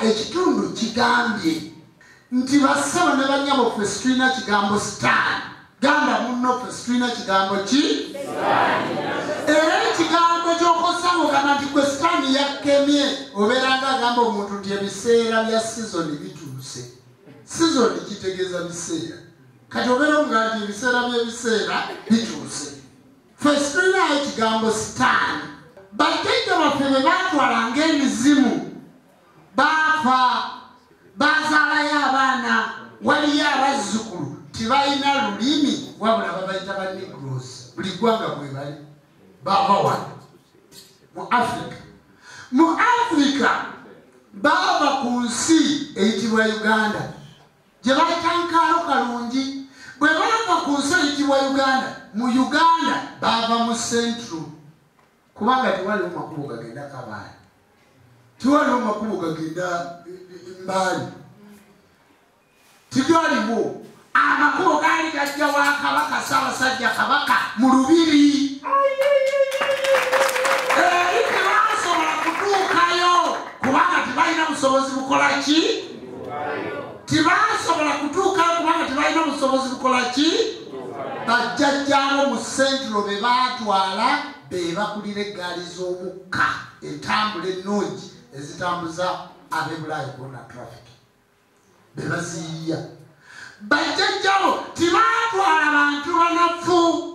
ekitundu kigambye nti basaba ne banyabo ffe situlina kigambo sitaani gamba munno ffe situlina kigambo ki era ekigambo ky'okosanga ogamba nti gwe sitaani yakkemye obeeranga agamba omuntu nti ebiseera bya sizoni bituuse. Sizoni kitegeeza biseera kati obeera nga nti ebiseera by'ebiseera bituuse. Ffe situlinayo ekigambo sitaani. Bajjajja baffe bwe baatwalanga emizimu baafa bazaalayo abaana waliyo abazzukulu tibalina lulimi wabula babayita ba Negroes. Buli ggwanga bwe bali baava wano mu Africa. Mu Africa baava ku nsi eyitibwa Uganda gye bayita nkaalo kalungi. Bwe baava ku nsi eyitibwa Uganda, mu Uganda baava mu Central kubanga tewaliwo makubo gagenda Kabaale, tewaliwo makubo gagenda Mbaali, tigaliwo. Amakubo gaali gajja wa Kabaka Ssaabasajja Kabaka mu Lubiri. Tebasobola kutuukayo kubanga tebalina busobozi bukola ki? Tebasobola kutuukayo kubanga tebalina busobozi bukola ki? Bajjajjaabo mu Central be baatwala be bakulira eggaali z'omukka entambula ennungi ezitambuza ab'ebulaayi bonna traffic be baziyiya. Bajjajjaabo tebaatwala bantu banafu.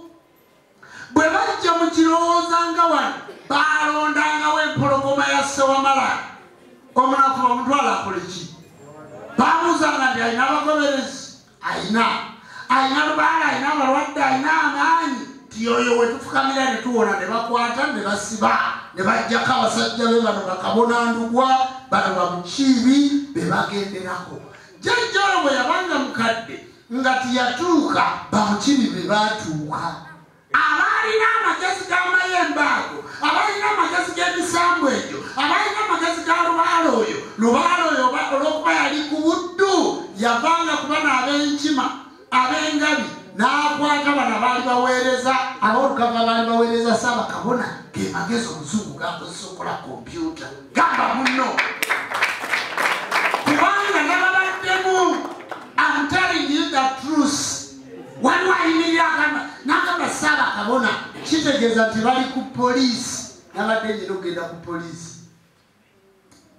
Bwe bajja mu kirowoozanga wano baalondangawo empologoma ya Ssewamala. Omunafu bamutwala akole ki? Baabuuzanga nti alina abagoberezi? Alina lubaala, alina abalwadde, alina amaanyi. Tiyoyo we tufukamira ne tuwona ne bakwata ne basiba ne bajjako abasajja be bano bakabonandugwa bano bamukiibi be bagenderako. Jjajja oyo bwe yabanga mukadde nga tiyatuuka bamukiibi be baatuuka. Abaalina amagezi g'amayembe ago, abaalina amagezi g'emisambu egyo, abaalina amagezi ga lubaala oyo, olw'okuba yali ku buddu yavanga ku bano ab'enkima ab'engabi n'akwata bano baali baweereza ab'olukava baali baweereza Ssaabakabona ge magezi omuzungu gakozesa okukola kompyuta. Gamba munno kubanga nababaddemu. I'm telling you the truth. Waliwo ayimirira n'agamba Ssaabakabona kitegeeza nti bali ku poliisi. Nabadde nyina okgenda ku poliisi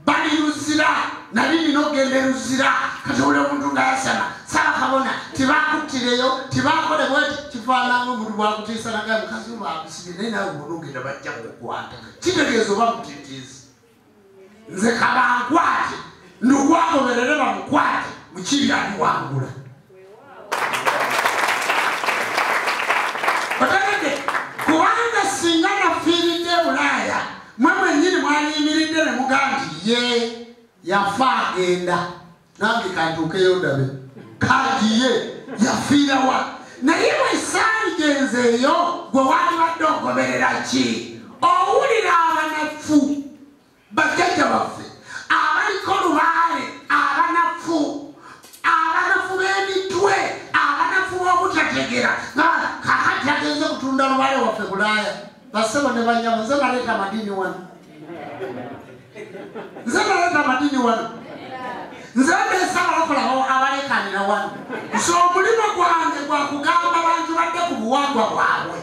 bali Luzira, nali nina okgenda e Luzira. Kati oli omuntu nga yasana Ssaabakabona tibakuttireyo tibakole bweti kifaananga omuntu bwakutiisa naga mukazi bakusibye naye nawe bona ogenda bajja kukwata. Kitegeeza oba mutitiizi. Nze kabankwate ndugwagoberere bamukwate mukibi aliwangula. Otegedde kubanga singa nafiiridde Bulaaya mwe mwennyini mwaliyimiridde ne mugamba nti ye yafa agenda nange kantuukeyo ndabe kagiye yafiira wa. Naye bwe saaligenzeeyo gwe wandibadde ogoberera ki? Owulira abanafu bajjajja baffe abaliko lubaale, abanafu b'emitwe, abanafu b'obutategera. Kakati agenze kutunda lubaale waffe Bulaaya basebo ne banyamo. Nze naleeta amadini wano, nze ndeesa abalokola abalekanira wano. So omulimu gwange gwa kugamba abantu badde ku buwangwa bwabwe,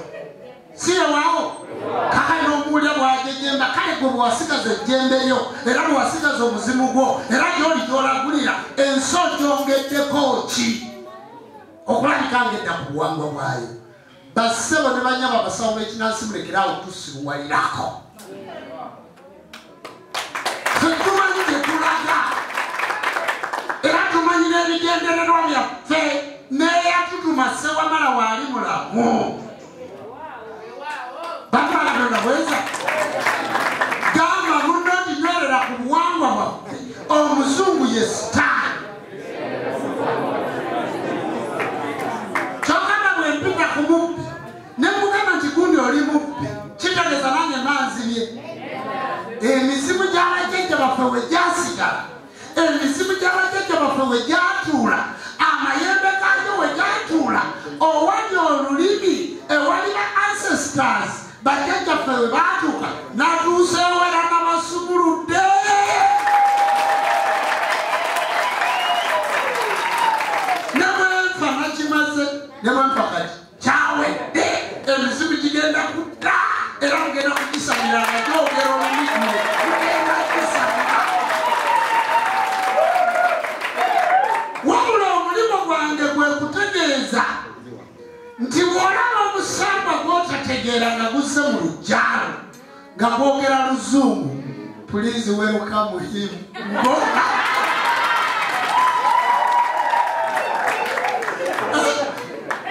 si ewaawo. Kakali n'omuwulira bw'ajejemba kale gwe bw'wasigaza ejjembe lyo era bw'wasigaza omuzimu gwo era gy'oli gy'olagulira ensi gyongeddeko ki? Okulabika ng'edda ku buwangwa bwayo. Bassebo ne banyama basawo b'ekinansi mulekeraawo tusibuwalirako. Ffe tumanyi gye tulaga era tumanyi n'ebigendererwa byaffe n'eyatutuma Ssewamala waali mulamu. Bakalabira bweza gamba munno nti nywerera ku buwangwa bwaffe. Omuzungu ye sitaani. Kyokka bwe mpita ku mubbi ne mugamba nti gundi oli mubbi kitegeeza nange manzibye. Emizimu gy'abajjajja baffe we gyasigala, emizimu gy'abajjajja baffe we gyatuula, amayembe gaayo we gyatuula, owali olulimi ewali ba ancestors bajjajjaffe we baatuuka n'atuuseewo era n'abasumuludde. nebantu akati kyawedde emizibu gigenda kutta era mugenda kugisamira ngagyogera olulimi mugenda kugisamira wabula omulimu gwange gwe kutegeeza nti bw'olaba omusamba gw'otategeera nga guzze mu lugyalo nga gwogera luzungu please welcome him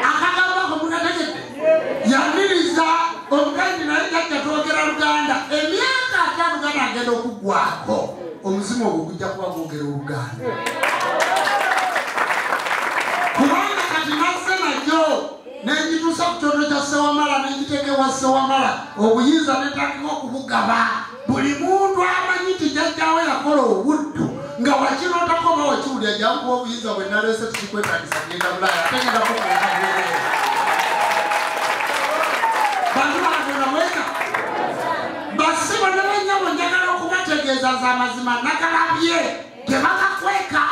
akagambako mugategedde yaniriza omukazi naye jajja twogera Luganda emyaka 5 gana agenda okuggwako omuzimu ogwo gujja kuba gwogera Oluganda kubanga kati nazze najjo n'egituusa ku kyoto kya Ssewamala n'egiteekebwa Ssewamala obuyinza netandika okubugaba buli muntu amanyi nti jjajjaawe yakola obuddu nga wakinootako oba wakiwulira jankuwa obuyinza bwe naleese tukikwetagisa genda Bulaaya ategenda kukuleetaereere bantu bakatonda mweka basibo ne bannyabo njagala okubategeeza za mazima nagalabye tebakakweka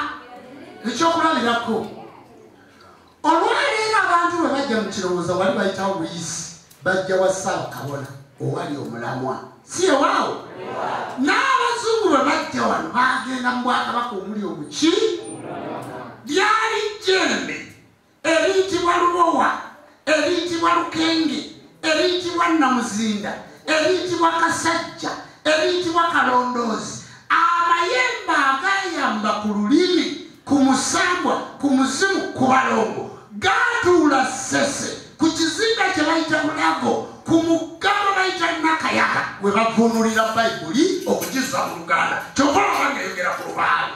ekyokulabirako olwaleero abantu bwe bajja mu kirowoozo wali bayitawo buyisi bajja wa Ssaabakabona owali omulamwa si ewaawo n'abazungu bwe bajja wano baagenda mu Bwakabaka omuli omuki lyali jjembe eriyitibwa Lubowa eriyitibwa Lukenge eriyitibwa Namuzinda eriyitibwa Kasajja eriyitibwa Kalondoozi amayembe agayamba ku lulimi ku musambwa ku muzimu ku balongo gatuula Ssese ku kizinga kye bayita Bulago ku mugabo bayita Nakayaka we bavunulira Bayibuli okugizza mu Luganda kyokka olaba ng'eyogera ku lubaale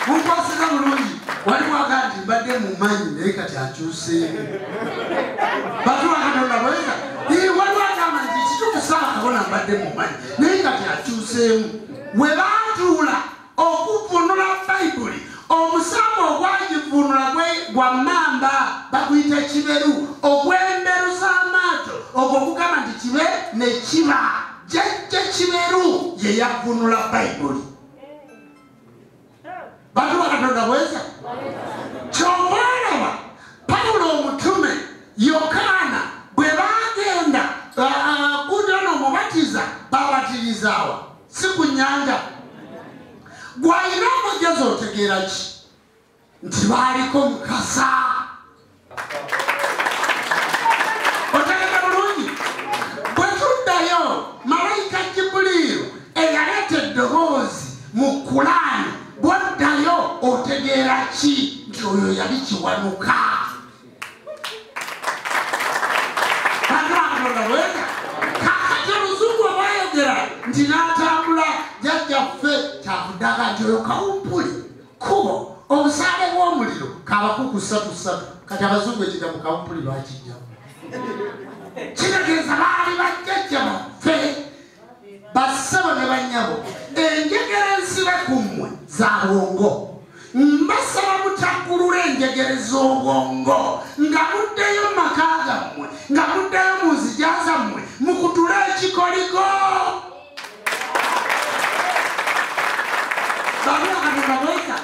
mukwasiza bulungi waliwo aga nti mbadde mu manyi naye kati akyuseeko bantu bakatonda bweza waliwo agamba nti kituufu Ssaabakabona mbadde mu manyi naye kati akyuseemu we baatuula okuvunula Bayibuli omusamba ogwagivunula gwa mmamba baguyita kiberu ogw'emberu z'amaato ogwo kugamba nti kibe ne kiba jjajja kiberu ye yavunula Bayibuli bantu bakatonda bweza kyomwalaba Pawulo omutume Yokaana bwe bagenda kudana omubatiza babatirizaawa si ku nnyanja gwalina amagezi otegeera ki nti baaliko mukasa otegedde bulungi bwe tuddayo malayika Jibuliiru eyaleeta eddoboozi mu Kulaani bw'oddayo otegeera ki nti oyo yali kiwanuka kakati oluzungu obwayogera nti n'atambula jjajjaffe kyakudaga nti oyo kawumpuli kubo obusaale bw'omuliro kabakuku 3 kati abazungu ekijja mu kawumpuli bakijjamu kitegeeza baali bajjajja baffe bassebo ne bannyabo enjegere ensibe ku mmwe za bwongo mbasaba mutakulula enjegere z'obwongo nga muddeyo mu maka gammwe nga muddeyo mu nzija zammwe mukutule ekikoligo babulakatonda bweka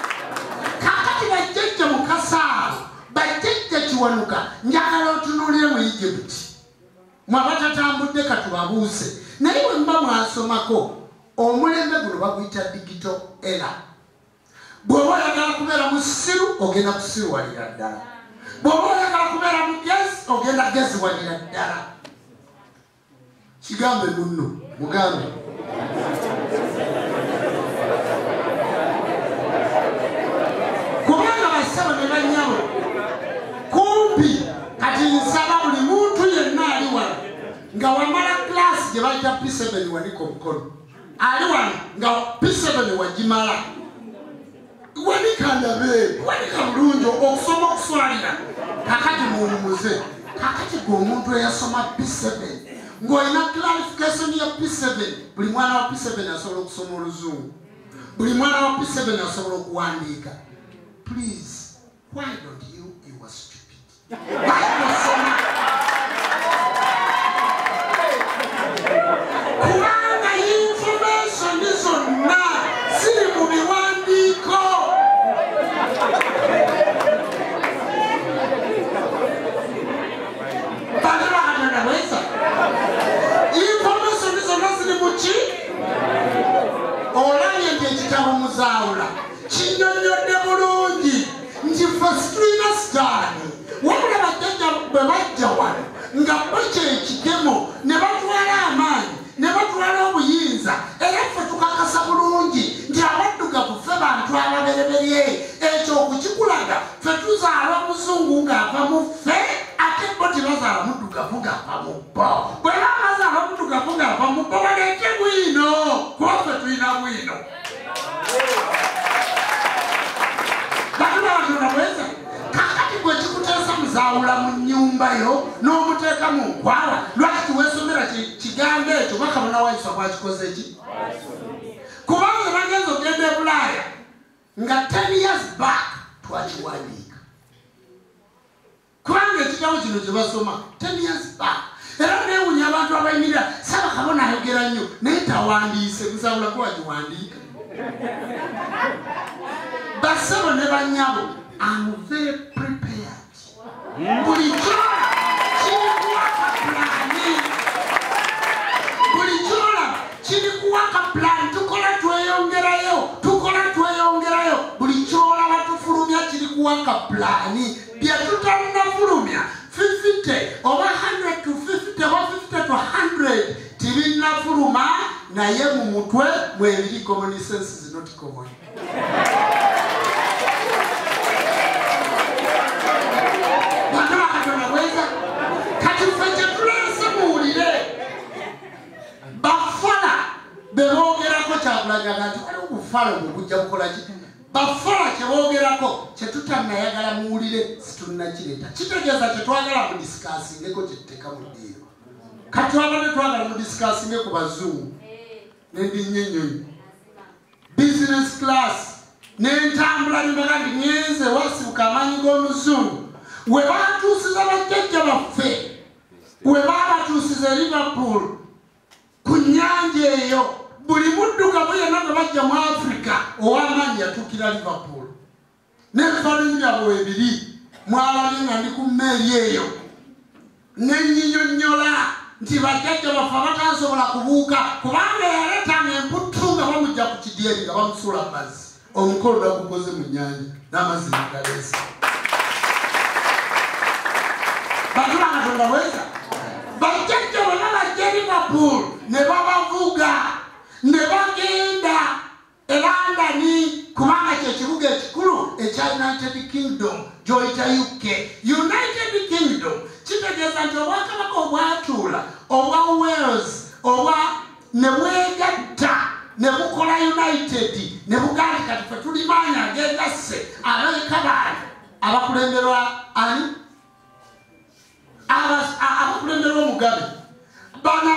kakati bajjajja mukasaawo bajjajja kiwanuka njagala otunuulire mu Egypti mwabatatambudde katubabuuse naye bwe muba mwasomako omulembe guno baguyita digital era bw'oba oyagala kubeera musiru ogenda kusiruwalira ddala bw'oba oyagala kubeera mugezi ogenda geziwalira ddala kigambe munno mugambe kubanga bassebo ne bannyabo kumpi kati nsaba buli muntu yenna ali wano nga wamala klasi gye bayita P7 wanika omukono ali wano nga P7 wagimala wanika ndabe wanika bulungi okusoma okuswalira kakati muwumuze kakati gwe omuntu eyasoma P7 ng'olina clarification ya P7 buli mwana wa P7 asobola okusoma oluzungu buli mwana wa P7 asobola okuwandiika please why don't you are stupid kubanga information zonna ziri mu biwandiiko Fasitrina Stani, what would I take up the Bajawan? Ngapache Chikemo, never to a man, never to a Yinza, and effort to Kakasabungi, Diabantuka to Feba and Trava Bere, Echo Kuchikulaga, Fetuza Ramuzunga, Pamu Fe, I take Botimaza Mutuka Puga Pamu Bob. When I was a Mutuka Puga Pamu Bob, I think we know, what we know. Unaweza kakati kwa chikutesa mzaula mnyumba yo no muteka mungwala lwaki wesomera kigambe ekyo baka munawaisa kwa chikozechi kubanza bangezo gende Bulaya nga 10 years back twachiwandika kubanga ekitabo kino kyebasoma 10 years back era newunya abantu abayimira saba kabona ayogera nnyo naye tawandiise kusaula kwakiwandika basebo ne banyabo. I'm very prepared. Bulichola chilikuwaka plan tukola tweyongerayo bulichola batufulumya chilikuwaka plani bya tutanafulumya 50 over 100 to 50 over 50 to 100 tibinnafuluma naye mu mutwe mwebiri common sense is not common. Bafala kyebogerako kyetutanayagala muwulire situnnakireta kitegeeza kyetwagala mu discussingeko kyetuteka mu ddiiro kati wabadde twagala mu discussinge ku bazungu n'endinnyonnyonyi business class n'entambula nibaga ndi ngenze wasibuka amaanyi g'omuzungu we baatuusiza bajjajja baffe we baabatuusiza Liverpool ku nnyanja eyo buli muddugavu yenna bwe bajja mu Africa ow'amaanyi yatuukira Liverpool n'ebifaananyi byabwe ebiri mwalabye nga ndi ku mmeeri eyo n'ennyinyonnyola nti bajjajja baffe abatasobola kubuuka kubanga yaleetanga emputtu nga bamujja ku kidyeri nga bamusuula mu mazzi omukolo nagukoze mu nnyanja n'amazzi nagaleesa batula Katonda bweza bajjajja bonna bajja Liverpool ne babavuga ne bagenda e London kubanga kyekibuga ekikulu ekya United Kingdom gyoyita UK. United Kingdom kitegeeza nti obwakabaka obwatuula obwa Wales obwa ne bwegatta ne bukola United ne buganda kati ffe tuli maanyi ageegasse abeeka baani abakulemberwa ani abakulemberwa Mugabe bano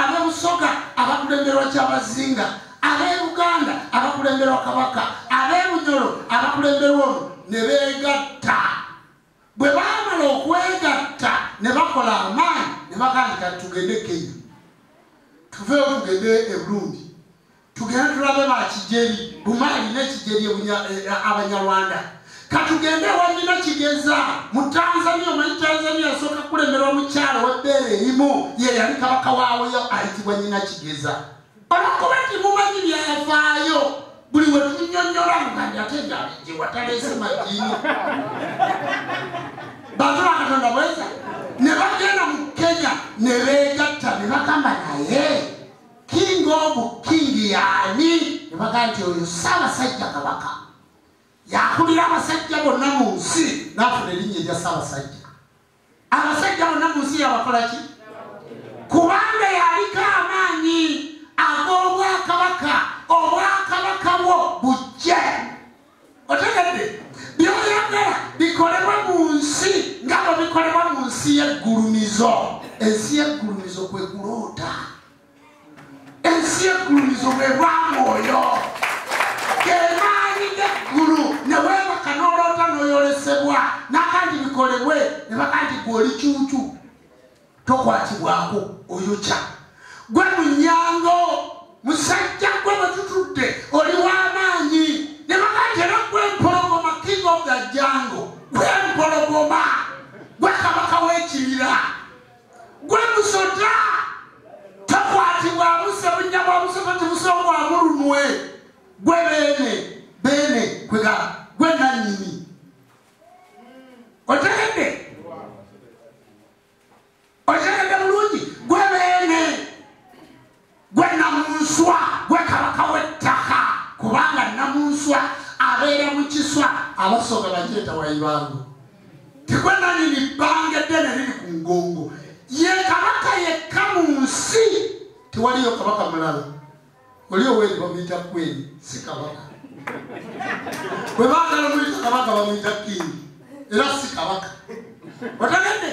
ab'Ebusoga abakulemberwa Kyabazinga ab'Ebuganda abakulemberwa Kabaka ab'Ebunyolo abakulemberwa ono ne beegatta bwe baamala okwegatta ne bakola amaanyi ne bagandika tugende Kenya tuveewo tugende e Burundi tugende tulabe bakijeri Bumaali n'ekijeri Abanyarwanda katugende wanyina kigeza mu Tanzania omanyi Tanzania asooka kulemerwa omukyalo w'ebbeere erimu ye yali kabaka waaweyo ayitibwa nyina kigeza olakuba nti mumanyi byayafaayo buli we tunyonnyola nga ndi ate gye wataleese majini batula Katonda bweza ne bagenda mu Kenya ne beegatta ne bagamba naye king of king yaani ne bagamba nti oyo Ssaabasajja Kabaka yakulira abasajja bonna mu nsi n'afuna erinnya erya Ssaabasajja. Abasajja bonna mu nsi yabakola ki? Kubanga yaliko amaanyi ag'obwakabaka obwakabaka bwo bujje. Otegedde byoyagala bikolebwa mu nsi nga bwe bikolebwa mu nsi y'eggulumizo. Ensi y'eggulumizo kwe kuloota. Ensi y'eggulumizo bwe bwamwoyo. Kemaanyi g'eggulu ne weebaka n'oloota n'oyolesebwa n'akandi bikolebwe ne bakandi gw'oli kyucu tokwatibwako oyokya. Gwe munyango musajja gwe bwe tutudde oli w'amaanyi ne bakandi era gwe mpologoma king of the jungle gwe mpologoma gwe kabaka w'ekibira gwe musota tokwatibwa muse bunyama musota tibusongwa mulunwe gwe bene kwega gwe nannyini otegedde bulungi gwe beene gwe namunswa gwe kabaka w'ettaka kubanga namunswa abeera mu kiswa abasooka bajeeta waibango tegwe nanini bbanga eddene liri ku ngongo ye kabaka yekka mu nsi tewaliyo kabaka mulala oli oweeri bamuyita kweni si kabaka bwe baagala muyita kabaka bamuyita kingi era si kabaka otegedde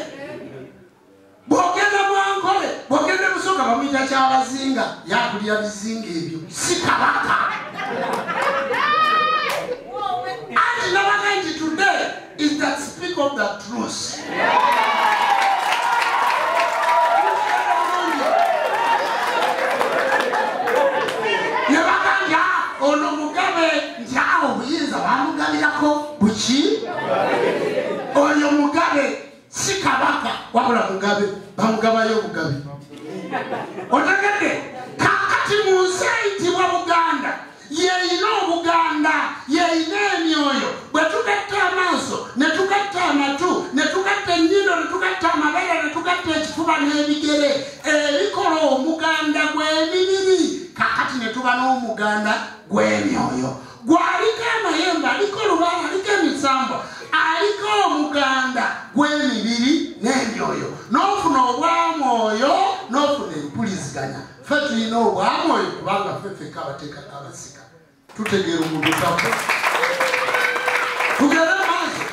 bwogenda mwankole bwogenda musooka bamuyita kyabazinga yakulira bizinga ebyo si kabaka anti nabaga nti today is that speak of the truth nebaganja ono mugabe nti awo obuyinza bamugabirako buki oyo mugabe si kabaka wabula mugabe bamugabayo obugabe otegedde kakati mu nsi eyitibwa Buganda yeeyina obuganda yeeyina emyoyo bwe tugatta amaaso ne tugatta amatu ne tugatta ennyindo ne tugatta amabere ne tugatta ekifuba n'ebigere ebikola omuganda gw'emibiri kakati ne tuba n'omuganda gw'emyoyo gwaliko amayembe aliko olubaala aliko emisambwa aliko omuganda gw'emibiri n'emyoyo n'ofuna obwamwoyo n'ofuna empuliziganya ffe tulina obwamwoyo kubanga ffeffeka abateekako abasika tutegeera omuntu tako tugere maaso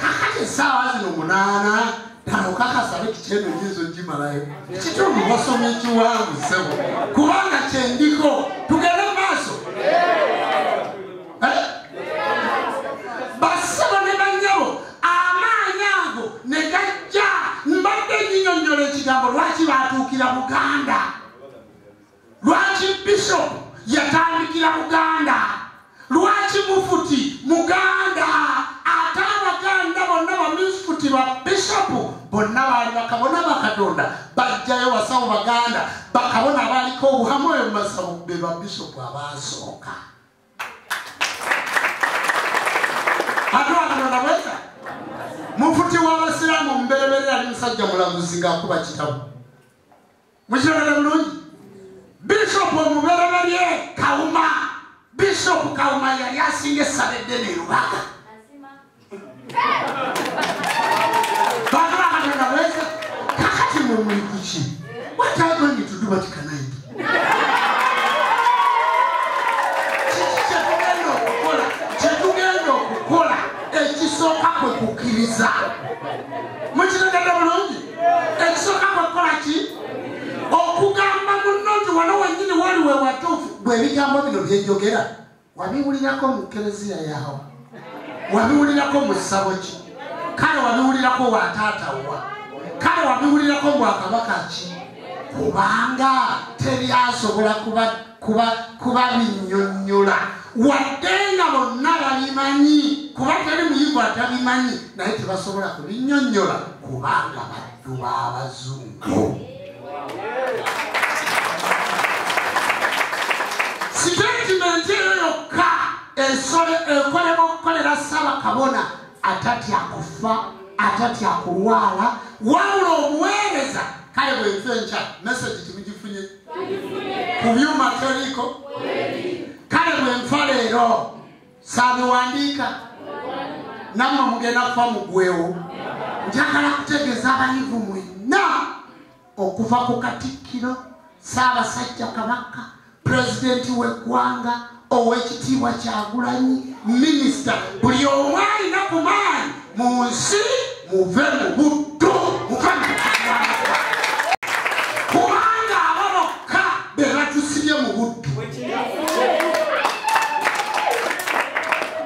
kakati essaawa zino 8 ddala okakasa bekikyeno nyizo ngimalayo ekitundu basoma ekiwangu ssebo kubanga kyendiko tugere maaso basebo ne bannyabo amaanyi ago ne gajja mbadde nyinyonnyola ekigambo lwaki batuukira Buganda lwaki bishop yatandikira Buganda lwaki mufuti muganda ate abaganda bonna bamufuti ba bishop bonna baali bakabona bakatonda bajjayo basawo baganda bakabona abaaliko obuhamu oyo mumasawo be ba bishop abaasooka atwakatonda bweza mufuti w'abasiraamu mubereberera ali musajja mulamuzi ng'akuba kitabu mukiragala bulungi bishop omubereberye Kawuma bishop Kawuma yali asinga essaba eddene Lubaga bakabakatonda bweza kakati mumuli kuki what are you going to do batikanaidi kyetugenda okukola ekisooka kwe kukkiriza mukiragala bulungi ekisooka kwe kukola ki okugamba munno nti wano wennyini wali we watuufu bw'ebigambo bino byejjogera wabiwulirako mu kereziya yawe wabiwulirako mu ssabo ki kale wabiwulirako wataatawa kale wabiwulirako mu Bwakabaka ki kubanga teryasobola kuba binnyonnyola wadde nga bonna babimanyi kuba teri muyivu atabimanyi naye tebasobola kubinnyonnyola kubanga baddu b'Abazungu statement eyo yokka ekolebwa okukolera Ssaabakabona atatya kufa atatya kulwala wabula omuweereza kale bwenfe enkya message timugifunye ku byuma teriiko kale bwenfa leero saabiwandiika nammwe mugenda kufa mugwewo njagala kutegeeza abayivu mwenna okuva ku Katikkiro Ssaabasajja Kabaka pulezidenti w'eggwanga ow'ekitiibwa Kyagulanyi minisita buli omu alina ku maanyi mu nsi muve mu buddu muve mu kiwanga kubanga abo bokka be batusibye mu buddu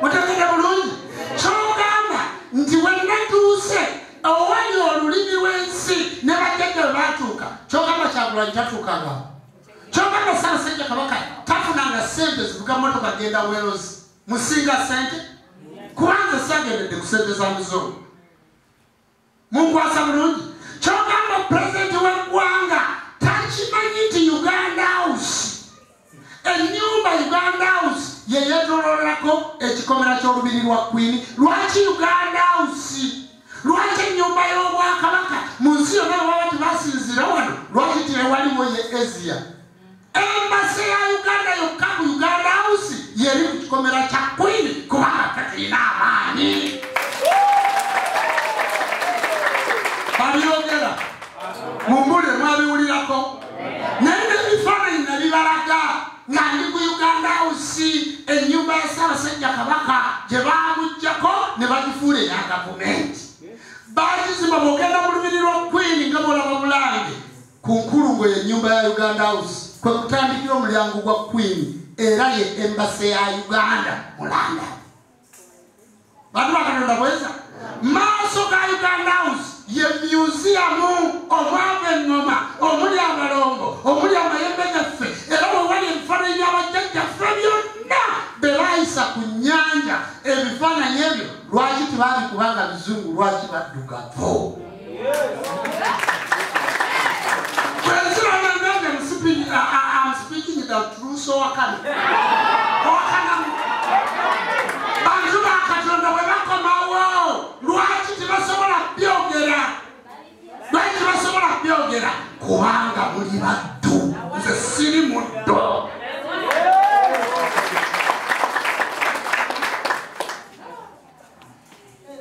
mutegedde bulungi kyogamba nti wennatuuse owali olulimi lw'ensi ne bajjajja bwe baatuuka kyogamba Kyagulanyi tatuukangao kyogamba Ssaabasajja Kabaka tafunanga ssente zivuga mmotoka genda Werozi musinga ssente kubanza sagendedde ku ssente za mizolo munkwasa bulungi kyogamba pulezidenti w'eggwanga takimanyi nti Uganda House ennyumba Uganda House ye yetololako ekikomera ky'olubiri lwa Queen. Lwaki Uganda House? Lwaki ennyumba y'obwakabaka mu nsi yonna baba tebasinzira wano? Lwaki tewaliwo ye Asia? Embassy ya Uganda yokka ku Uganda House yeri ku kikomera kya Queen kubanga tekirina amaanyi. Babyogera mumbule mwabiwulirako naye n'ebifaananyi nabibalaga nga ndi ku Uganda House ennyumba ya Ssaabasajja Kabaka gye baamuggyako ne bagifuula eya gavumenti. Bagizimba bw'ogenda mu lubiri lwa Queen nga bw'olaba Bulange ku nkulungo y'ennyumba ya Uganda House kwe kutandikira omulyango gwa Queen era ye embassy ya Uganda mu London. Bantu bakatonda bweza maaso ga Uganda House ye museum omwava engoma omuli abalongo omuli amayembe gaffe era bwe wali ebifaananyi by'abajjajjaffe byonna be baayisa ku nnyanja. Ebifaananyi ebyo lwaki tebabikubanga bizungu? Lwaki baddugavu? I'm speaking the truth, so I can. Bantu bakatonda bwe bakomawo lwaki tebasobola byogera? Kubanga muli baddu, nze siri muddo.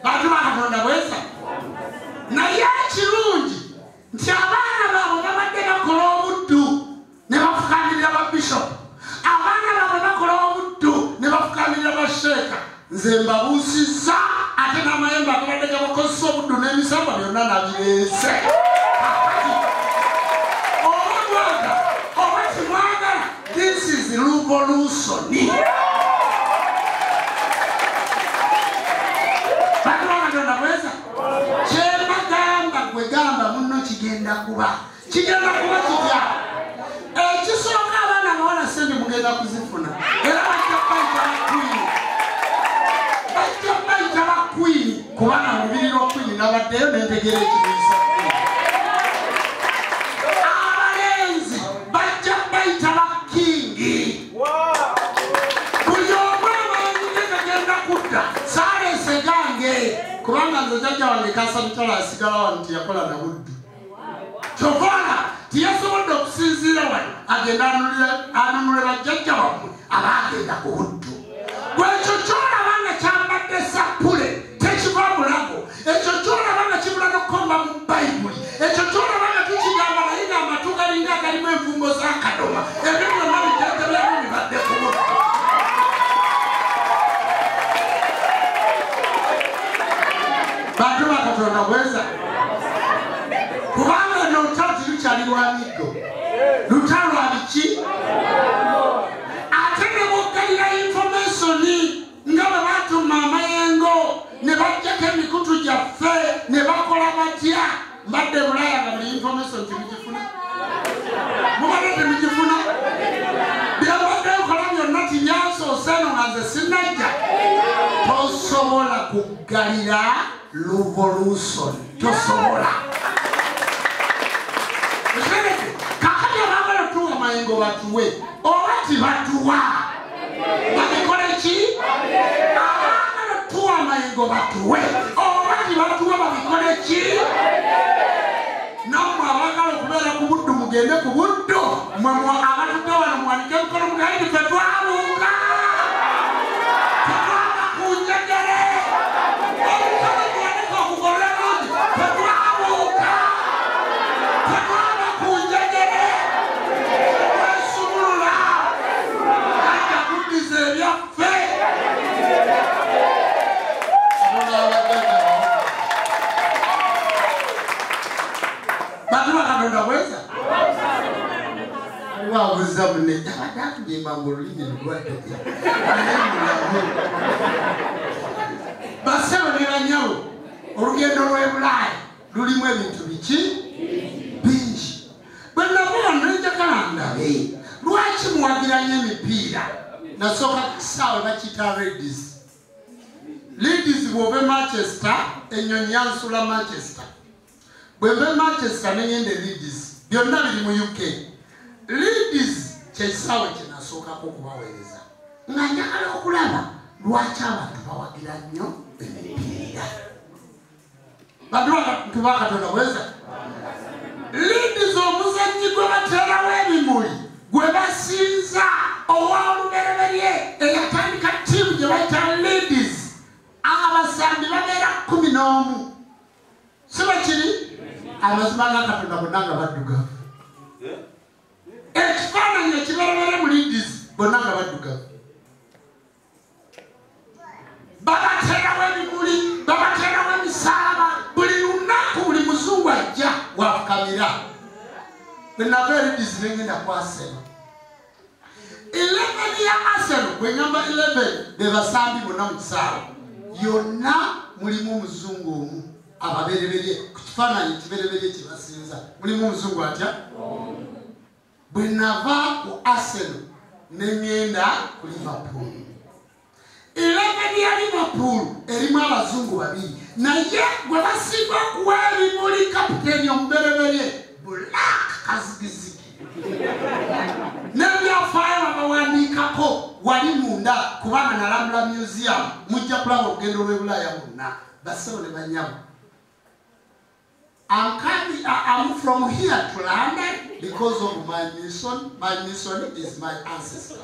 Bantu bakatonda bweza naye ekirungi nti abaana baabwe babadde bakola obuddu ne bafukaanirira babishop, abaana baabwe bakola obuddu ne bafukaanirira basheeka. Nze mbabuusizza ate n'amayembe agabadde gabakozesa obuddu n'emisamba byonna nabireese. Oba timwagala, this is revolution. Bakatonda bweza kyembagamba gwe gamba munno kigenda kuba kitya. Ekisooka abaana bawala sente mugenda kuzifuna era bajja bayita ba Queen kubanga mu lubiri lwa Queen nabaddeyo n'entegera ekiriisa. Abalenzi bajja bayita ba King. Buli omu amaanyi ge gagenda kudda saalese gange kubanga nze jjajja wange Kasabitala asigala wano teyakola na buddu. Kyokora tiyasobodde okusinziira wano agenda anunule bajjajja wammwe abaagenda ku buddu. Gwekyo kyolaba nga kyambadde sappule tekiva mulago, ekyo kyolaba nga kibula n'okukomba mu Bayibuli, ekyo kyolaba nga tukigamba naye ng'amatu galinga agalimu envumbo z'akadoma, ebyo byonna bijjajjabyamu bibadde ku buddu. Bantu bakatonda bweza kubanga n'olutalo terukyali lwa miggo, lutalo lwa biki? Ate ne bwoggalira information nga bwe batuma amayengo ne bajjako emikutu gyaffe ne bakola batya. Mbadde Bulaya nga buli information temugifuna? Mubadde temugifuna? Byembadde nkola byonna tinyansoose eno nga nze sinnajja. Tosobola kuggalira revolution, tosobola. Kakati abaagala tuwa mayengo batuwe oba tibatuwa babikole ki? Abaagala tuwa mayengo batuwe oba tibatuwa babikole ki? Nammwe abaagala okubeera ku buddu mugende ku buddu, mmwe abatudde wano muwanike emikono mugaye nti ffe twabuuka, tetwava ku njegere. Olukale muwanike okugolola lungi, ffe twabuuka, tetwava ku njegere. Twesumulula ajja kuddiza ebyaffe. Bantu bakatonda bweza wabuza munne abadde atugimba mu lulimi lulwadde basebo ne banyawo. Olugendo lw'e Bulaaya lulimu ebintu biki bingi. Bwe nabuwa nenjagala ndabe lwaki muwagiranya emipiira. Nasooka kisaawe bakiyita Ladies. Ladies bw'oba Manchester, ennyonyi yansula Manchester. Bw'eba Manchester neŋŋende Ladies, byonna biri mu UK. Ladies kyekisaawe kye nasookako okubaweereza nga njagala okulaba lwaki abantu bawagira nnyo emipiira. Bantu ba Katonda bweza Ladies omuzannyi gwe bateerawo ebimuli gwe basinza ow'olubereberye eyatandika ttiimu gye bayita Ladies abasambi babeera 11. Si bakiri amazima ga Katonda bonna nga baddugavu. Ekifaananyi ekibereberye mu Ladies bonna nga baddugavu. Babateerawo ebimuli, babateerawo emisaaba, buli lunaku buli muzungu ajja wafukamira. Bwe nava Ladies nengenda ku Arsenal. 11 ya Arsenal bwe ngamba 11 be basambi bonna mu kisaawe. Yonna mulimu omuzungu omu ababereberye ku kifaananyi kibereberye kye basinza mulimu omuzungu atya. Bwe nava ku Arsenal nengenda ku Liverpool. 11 ya Liverpool erimu abazungu babiri naye gwe basinga okuwa ebimuli kapiteeni omubereberye Black Kazigizigi. N'ebyafaayo babawandiikako wali munda kubanga nalambula museum mujja kulaba olugendo lw'e Bulaaya bonna bassebo ne banyabo. I'm from here to London because of my mission. My mission is my ancestors.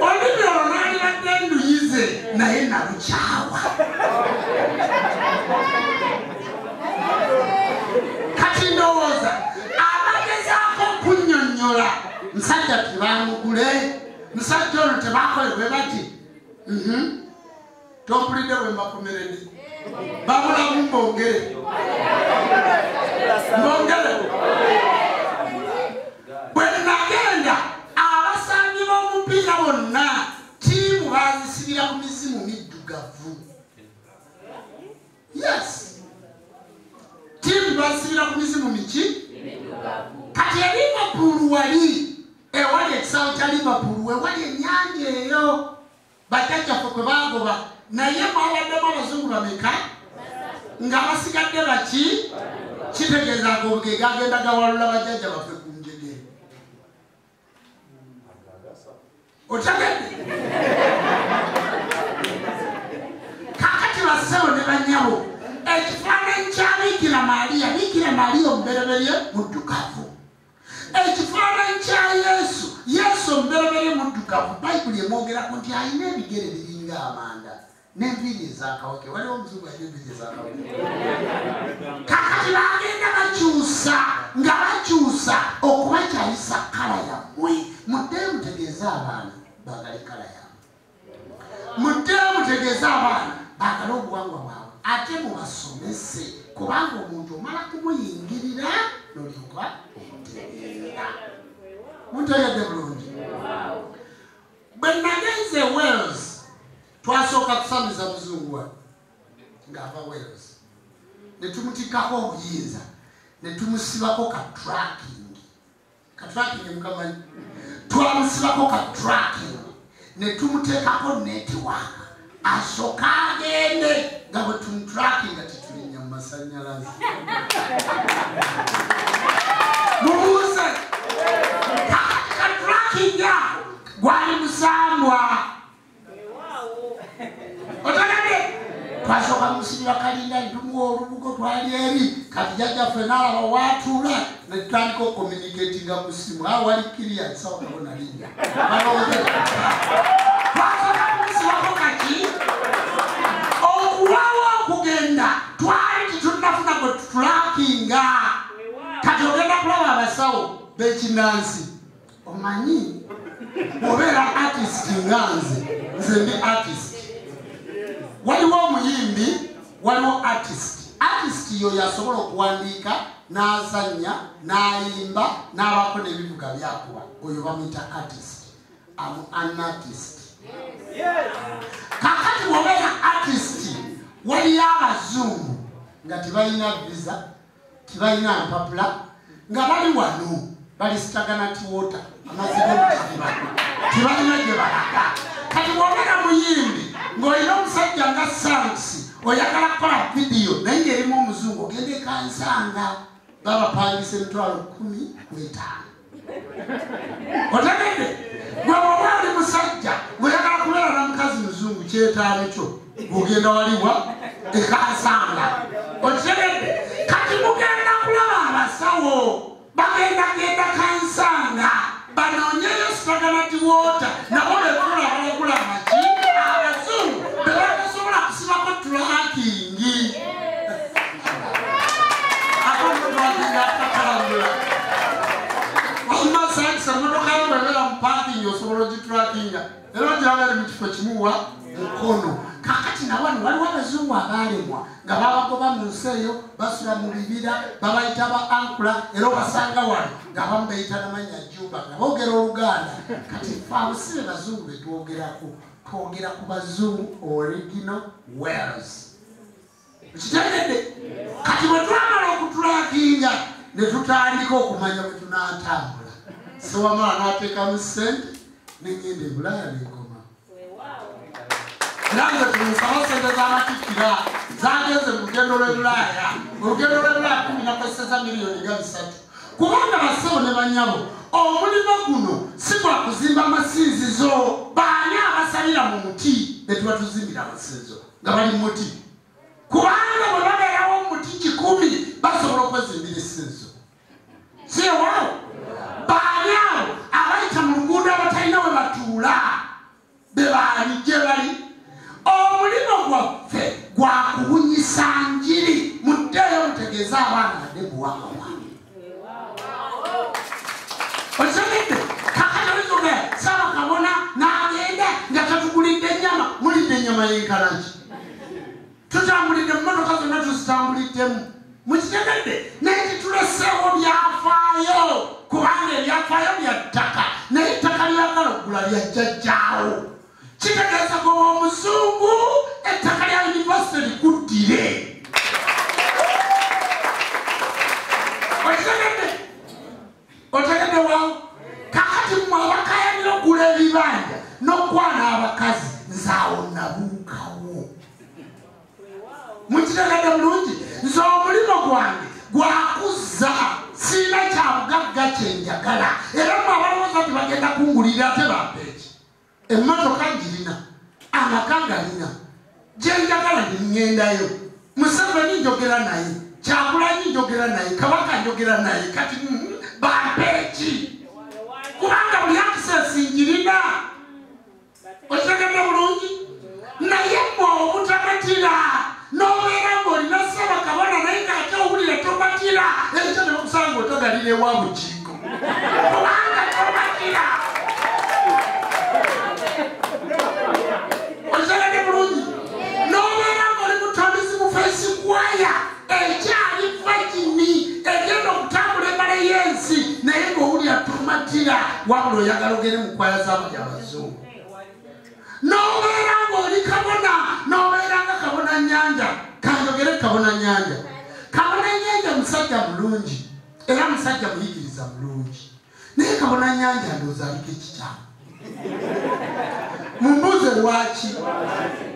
Olimi olunani badde nduyize naye nalukyawa. Kati ndowooza abagezaako okunnyonnyola musajja tebamugule musajja ono tebaakole bwe bati tompulidde bwe mbakomeredde babulamu mbongere bwe nagenda abasambi b'omupiira bonna ttiimu baazisibira ku mizimu middugavu. Yes, ttiimu baazisibira ku mizimu miki. Kati e Liverpool wali ewali ekisaawe kya Liverpool wewali ennyanja eyo bajjajjaffe kwe baagoba naye mwabaddemu abazungu bameka nga basigadde baki kitegeeza agobge gagenda gawalula bajjajja baffe ku njegere. Otegedde kakati bassebo ne bannyabo ekifaananyi kya Bikira Maaliya omubereberye muddugavu. Ekifaananyi kya Yesu omubereberye muddugavu Bayibuli emwogerako nti alina ebigere biringa amanda n'enviiri ez'akaweke. Waliwo omuzungu alina enviiri ez'akaweke. Kakati bagenda bakyusa okubakyayisa kala yammwe. Muddeyo mutegeeze abaana baagale kala yammwe. Muddeyo mutegeeze abaana baagale obuwangwa bwabwe ate mubasomese kubanga omuntu omala kumuyingirira n'olyoka omutegeera. Muntegedde bulungi. Bwe nagenze Wales twasooka kusamiza muzungu wa ng'ava Wales ne tumutikako obuyinza ne tumusibako ka tracking mukamanyi twamusibako ka tracking ne tumuteekako netiwaaka asooka agende nga bwe tumutracking nga tetulinnya mu masannyalaze. Mubuuze kakati ka tracking gwali musambwa. Otegedde twasooka musibira kalinda ne tumuwa olubugo twali eri kati jjajjaffe n'alaba waatuula ne tutandika okommunikatinga mu ssimu wali kiriya sawa kabona linnya twasooka kumusibako kaki okuwawo okugenda twali tetunnafuna gwe tutulakinga. Kati ogenda kulaba abasawo b'ekinnansi omanyi obeera artist nga nze ndi artist. Waliwo omuyimbi waliwo artist yo yasobola okuwandiika n'azannya n'ayimba n'abako n'ebivuga byakuba oyo bamuyita artist. An artist. Kakati bw'obeera artist waliyo abazungu nga tebalina visa tebalina mpapula nga bali wano bali stagnant water amazzi g'omukidiba tebalina gye balaga. Kati bw'obeera muyimbi ng'olina omusajja nga Sanks oyagala kukola vidiyo naye ng'erimu omuzungu ogende kansanga babapangisa emitwalo 15. Otegedde gwe wali musajja oyagala kubeera na mukazi muzungu kyetaano kyo ogenda waliwa ekasanga. Otegedde kati mugenda kulaba abasawo bagenda kansanga banoonyeyo stagnant water nabo bekola balagula amaki abazungu bebatasobola kusibako tulakingi Samotoka bwebera mu parking osobola ogitulakinga era gyabali mu kifo kimuwa mukono. Kakati nawano waliwo abazungu abaalemwa nga babagoba mu nsi eyo basula mu bibira babayita ba ankula era obasanga wano nga abamu bayita namanya Juba nga boogera Oluganda. Kati fe abusibe bazungu betwogerako twogera ku bazungu original Wales. Kitegedde kati bwe twamala okutulakinga ne tutandika okumanya bwe tunaatambula. Sewamala n'ateekamu ssente n'engenda e Bulaaya n'ekoma. Era nga tumusaba ssente z'amatikkira zageze mu lugendo lw'e Bulaaya. Olugendo lw'e Bulaaya kumi nakozeseza miliyoni nga 3. Kubanga bassebo ne bannyabo omulimo guno si gwa kuzimba masinzizo. Baani abasalira mu muti ne tuba tuzimbira amasinzizo nga bali mu muti? Kubanga bwe babeerawo mu muti 10 basobola okwezimbira essinzizo. Si ewaawo baani abo abayita mu luguudo abatalina we batuula be baani gye bali? Omulimo gwaffe gwa kubunyisa njiri. Muddeeyo mutegeeza abaana badde buwanga bwange. Okitegedde kakatalizoge Ssaabakabona n'agenda nga tatugulidde ennyama. Mulidde ennyama y'enkalaki? Tutambulidde mu motoka zonna tuzitambuliddemu. Mukitegedde naye tituleseewo byafaayo kubanga ebyafaayo bya ttaka naye ettaka lyagala okugula lya jjajjaawo. Kitegeeza goba omuzungu ettaka lya yunivasite likuddire. Otegedde waawo kakati mmwe abakayanira okugula ebibanja n'okwana abakazi nzaawo nabuukawo. Mukitegedde bulungi? Nze omulimo gwange gwakuzza siina kyabugagga kyenjagala era mmwe abalowooza nti bagenda kungulira ate bampeeki. Emmotoka njirina, amaka galina, gyenjagala ndiŋŋendayo. Museveni njogera naye, Kyagulanyi njogera naye, Kabaka njogera naye, kati bampeeki kubanga buli access njirina. Okitegedde bulungi? Naye mmwe obutamatira n'obeera ng'olina Ssaabakabona naye ng'ate owulira tomatira ekyo ne bakusanga otogalira ewa bukiiko kubanga tomatira. Okitegedde bulungi? N'obeera ng'oli mutambizi mu Fesikwaya ekyali vagini egenda okutambula embala y'ensi naye ng'owulira tomatira wabula oyagala ogende mu kwaya z'abali abazungu. N'obeera ng'oli kabona n'obeera nga Kabona Nyanja. Kanjogere Kabona Nyanja. Kabona Nyanja musajja mulungi era musajja muyigiriza mulungi naye Kabona Nyanja ndowooza aliko ekikyamu. Mumbuuze lwaki?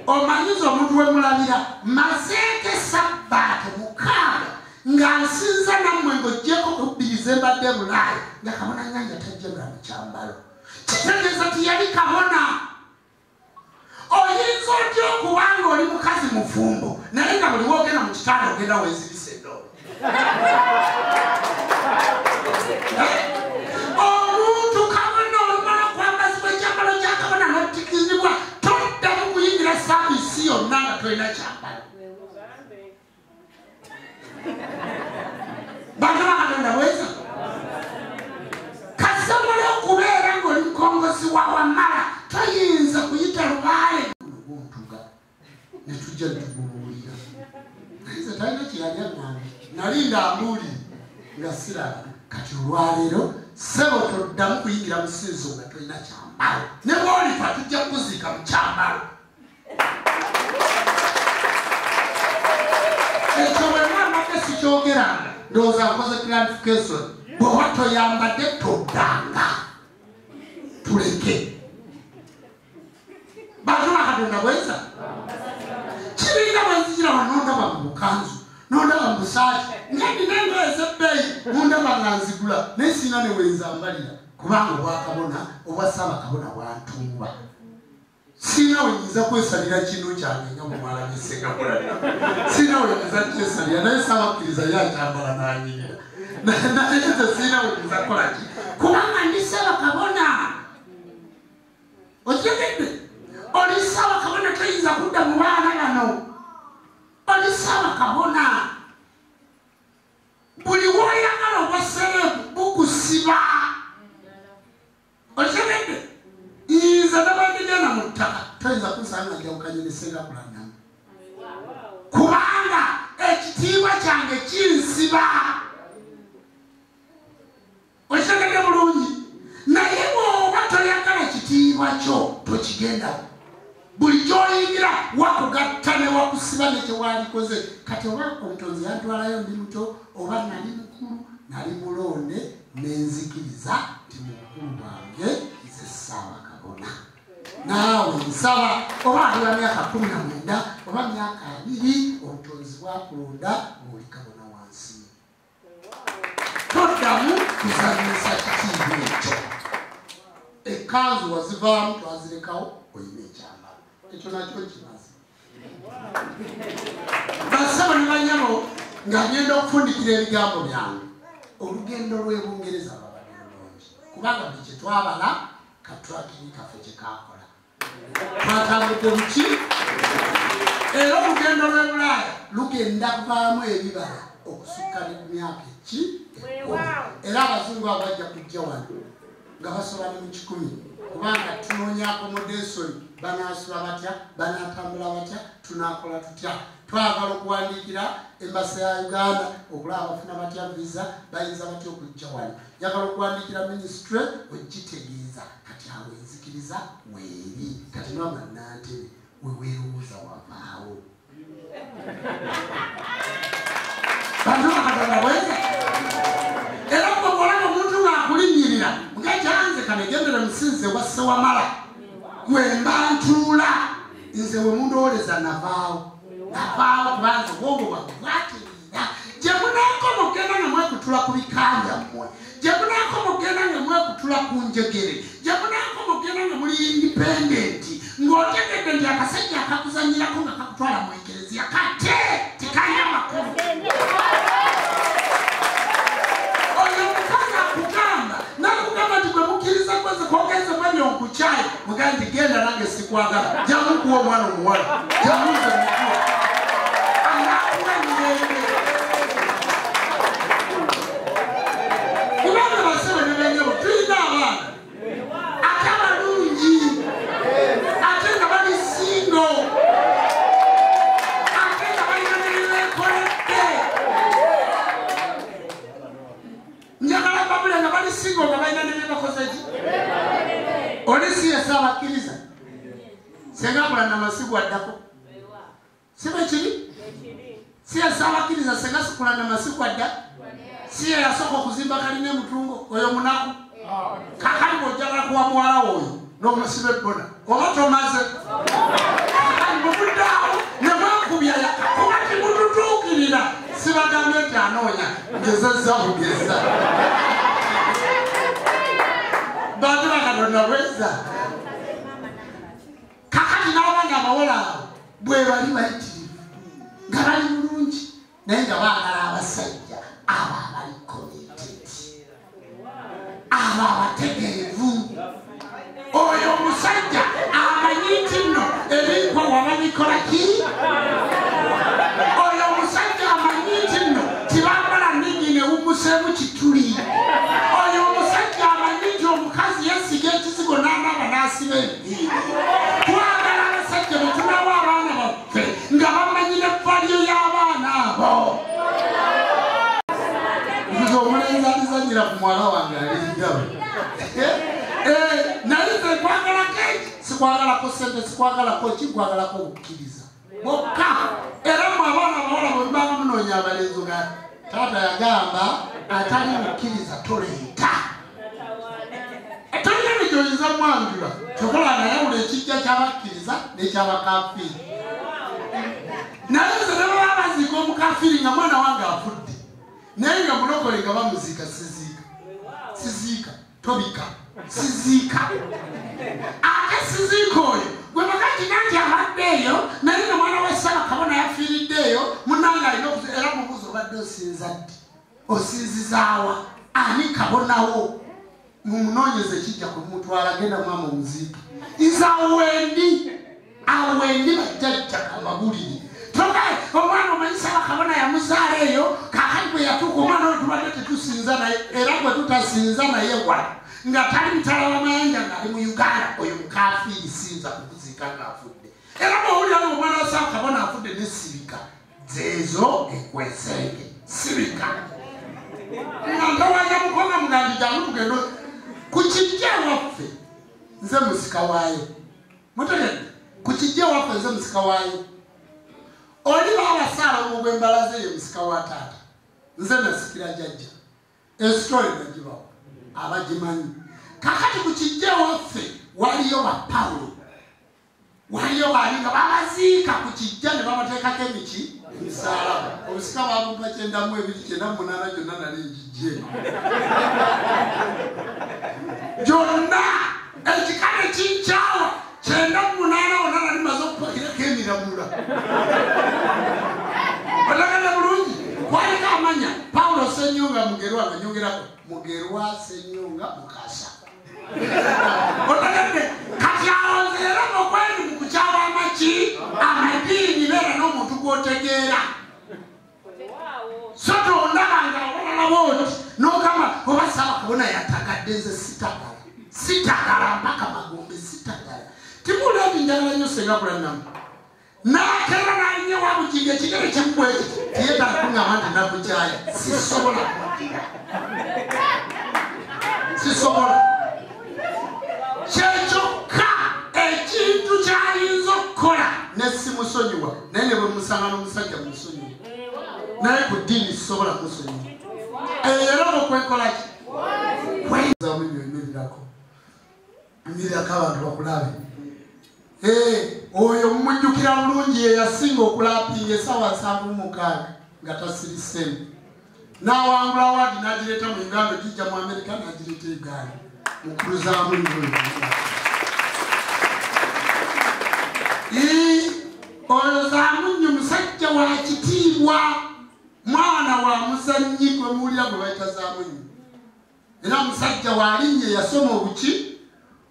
Omanyiza omuntu we mulabira mazeeko Ssabbaati 6 ng'asinza nammwe ng'oggyeko kubbiriza embadde Bulaaya nga Kabona Nyanja tajjebula mu kyambalo. Kitegeeza ti yali kabona. Oyinza otya okubanga oli mukazi mufumbo naye nga buli woogenda mu kitanda ogenda weezibisa eddobo? Omuntu kabona olumala okwambazibwa ekyambalo kya kabona n'otikizibwa toddamu kuyingira saabiisi yonna nga tolina kyambalo. Bantu ba Katonda bweza kasobola okubeera ng'oli mukongozi wa Wamala toyinza kuyita lubaale guntuga ne tujja tubuulira naye talina kyeyali aŋŋamba nali ng'ambuuli nga siraba. Kati olwaleero ssebo toddamu kuyingira mu ssinzo nga tolina kyambalo ne bw'olifa tujja kuziika mu kyambalo. Ekyo bwe mwambadde sikyogeranga ndowooza nkoze clarification. Bw'oba toyambadde toddanga tuleke. Bantu ba Katonda bweza kiringa bwenzijira wanondaba mu bukanzu nondaba musaati ngandi nengoyeza ebbeeyi mundaba nga nzigula naye sina ne wenzambalira kubanga obwakabona obwa Ssaabakabona bwantumba sina wenyinza kwesalira kino kyange nga mumwala bisenga mulala sina wenyinza kyesalira naye Ssaabakkiriza yakyambala n'anyirira naye nze sina wenyinza kukola ki kubanga ndi Ssaabakabona okitegedde oli Ssaabakabona tayinza kudda mu baana bano oli Ssaabakabona buli woyagala obwaserebu bukusiba okitegedde nze nabandigana mu ttaka toyinza kusanga njawukanye ne Ssengakulanamu kubanga ekitiibwa kyange kinsiba okitegedde bulungi naye bw'oba toyagala kitiibwa kyo tokigendawo buli gy'oyingira wakugatta ne wakusiba ne kyewalikoze kati oba omutonzi yantwalayo ndi muto oba nali mukulu nali mulonde nenzikiriza nti mukulu wange nze Ssaabakabona naawe nsaba oba ali wa myaka 19 oba myaka 2 obutonzi bwakulonda ng'oli kabona wansi toddamu kuzanyisa kitiibwa ekyo ekanzu wazivaamu twazirekawo oyina ekyambalo ekyo nakyo kimaze basaba ne banyabo nga ngenda okufundikira ebigambo byange olugendo lw'Ebungereza lwabadde lulungi kubanga buli kye twabala katrakiri kaffe kye kakola twatambudde buki era olugendo lw'e Bulaaya lugenda kuvaamu ebibala okusukka ne ku myaka eki era abazungu abajja kujja wano nga basoba ne mu 10 kubanga tunoonya accommodation banaasula batya banaatambula batya tunaakola tutya twagala okuwandiikira embasa ya Uganda okulaba bafuna batya visa bayinza batya okujja wano njagala okuwandiikira ministry ogitegeeza kati awo enzikiriza weeri kati nabannantebe weweerowooza wavaawo bantu bakatonda bweza era bw'olaba omuntu ng'akulinnyirira nga kyanze kanegendere musinze wa Ssewamala gwemba ntuula nze we mundooleza navaawo kubanza obwongo bwange bwatiriira gye munaakoma okgenda nga mwekutula ku bikanja mmwe gye munaakoma okgenda nga mwekutula ku njegere gye munaakoma okgenda nga muli indipendenti ng'otegedde nti akasajja akakuzanyirako nga kakutwala mu ekereziya kate tikanya makulu oyo omukazi akugamba nakugamba nti gwe mukkiriza kweze kwogeze mwebyo nkukyayi mugaa nti genda nange sikwagala jamukuwa omwana omuwala jamuze mukuwa anakuwa emirembe kubanga basebe ne benyabo tulina abaana ate abalungi ate nga bali singo ate nga balina nebebekoledde njagala babule nga bali singo nga balina nebebakozeki oli si ye Ssaabakkiriza Sengabula Namasigu addako sibe kiri si ye Ssaabakkiriza Senga Sikula Namasigu adda si ye yasooka okuzimba kalina emutungo oyo munaku kakali bw'ojjagala kuwa muwala oyo n'omusiba ebbona oba tomaze kakali bwebuddaawo ne mwekubya kuba timututuukirira sibagambye nti anoonya ngezezza bugeza bantu bakatonda bweza kakati n'abaana abawala abo bwe bali bayitirivu nga bali bulungi naye nga baagala abasajja abo abali committed abo abategeevu oyo omusajja amanyi nti nno ebinkowa babikola ki oyo omusajja amanyi nti nno tibambala nnigi newumuseemu kituli oyo omusajja amanyi nti omukazi yesiga ekizigo n'anaaba n'asiba enviiri twagala abasajja be tunawa abaana baffe nga bamanyi n'evvalyo y'abaana abo nze omulenzi alizanyira ku mwala wange alingawe naye nze nkwagalako eki sikwagalako sente sikwagalako ki nkwagalako obukkiriza bwokka era mwe abaana abawala bwe mubanga munoonya abalenzi ga taata yagamba atali mukkiriza toleeta tolina negyoyinza mwanjula kyokola nayawula ekijja ky'abakkiriza n'ekyabakafiiri naye nze ne baba baziika omukafiri nga mwana wange afudde naye nga mulokole nga bamuziika siziika tobika siziika ate siziika oyo gwe bakakina nti abaddeeyo naye nga mwana wa Ssaabakabona yafiiriddeeyo munange alina era mubuuza obadde osinza ddi osinzizaawa ani kabonawo mumunoonyeze kijja kumutwala genda mwama omuziika nze awendi bajjajja amabuliri toka omwana omanyi Ssaabakabona yamuzaala eyo kakati bwe yatuuka omwana oyo tubadde tetusinza naye era bwe tutasinza naye wano nga tali mutala w'amayanja ng'ali mu Uganda oyo mukafiiri sinza kukuziika ng'afudde era bw'owulira omwana wa Ssaabakabona afudde ne sirika zeezo ekwesenge sirika nga ntawanya mukonga mugambi jangu tugendo ku kijja waffe nze musika waayo mutegedde ku kijja waffe nze musika waayo oli baabasaala omugwembalaze ye musika wa taata nze nasikira jjajja esitole nagibawo abagimanyi kakati ku kijja waffe waliyo ba Pawulo waliyo baali nga babaziika ku kijja ne babateekako emisalaba obusika bwabumpa 928 gyonna nali ngijje gyonna ekikale kinkyawa 908 wonna nali maze okupakirako emiramula olagala bulungi kwaliko amanya Pawulo Ssenyonga Mugerwa nga nyongerako Mugerwa Ssenyonga Mukasa otagadde kati awonzeera mukwendi mu kukyaba amaki amadiini beera n'omuntu gw'otegeera so tondabanga abalala booti n'ogamba oba Ssaabakabona yatagadde nze sitagala mpaka magombe sitagala timuleeti njagala nnyo senga kulanamu n'akera n'alinnya wabukinga ekigere kyekubweki tiyetala kuŋŋamba nti nakukyaya sisobola kyekyoka ekintu kyayinza okukola nesimusonyiwa naye ne bwe musanga n'omusajja musonyiwa naye ku ddiini sisobola musonyiwa era bwekwekolaki kwezamunyo emirirako abantu bakulabe oyo mumujjukira bulungi ye yasinga okulapinga essaawa 7:6 nga tasirisemu n'awangula awaadi n'agireeta mu Uganda gijja mu Amerika n'agireeta Uganda mukuluzaamu oyo Zaamunyu musajja wa kitiibwa mwana wa muzannyi gwe muwulira gwe bayita Zaamunyu era musajja waalinnye yasoma obuki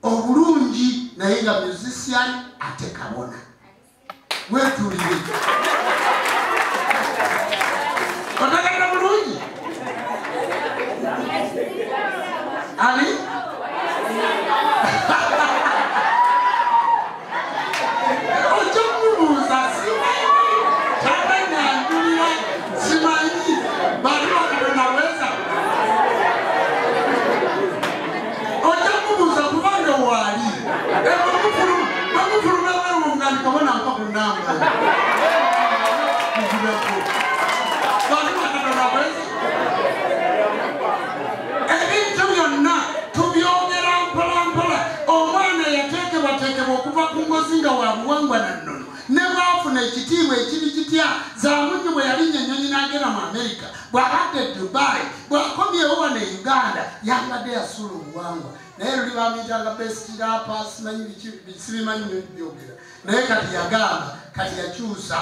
obulungi naye nga musician ate kabona wetuulire otagenda bulungi ali ojomubuuza simanyi tabanyanjulira simanyi baliwakanaweza ojomubuuza kubanga waali bamufuluma balungali kabona mpa kunamba baliwakanaweza ebintu byonna tubyogera mpolampola omwana yateekebwateekebwa okuva ku ngozi nga wa buwangwa na nnono ne bwafuna ekitiibwa ekiri kitya Zaamunyu bwe yalinnya ennyonyi n'agenda mu Amerika bw'abadde Dubai bw'akomyewo wano e Uganda yambadde yasuula obuwangwa naye luli bamuyitanga best rapper sibimanyi nebyogera naye kati yagamba kati yakyusa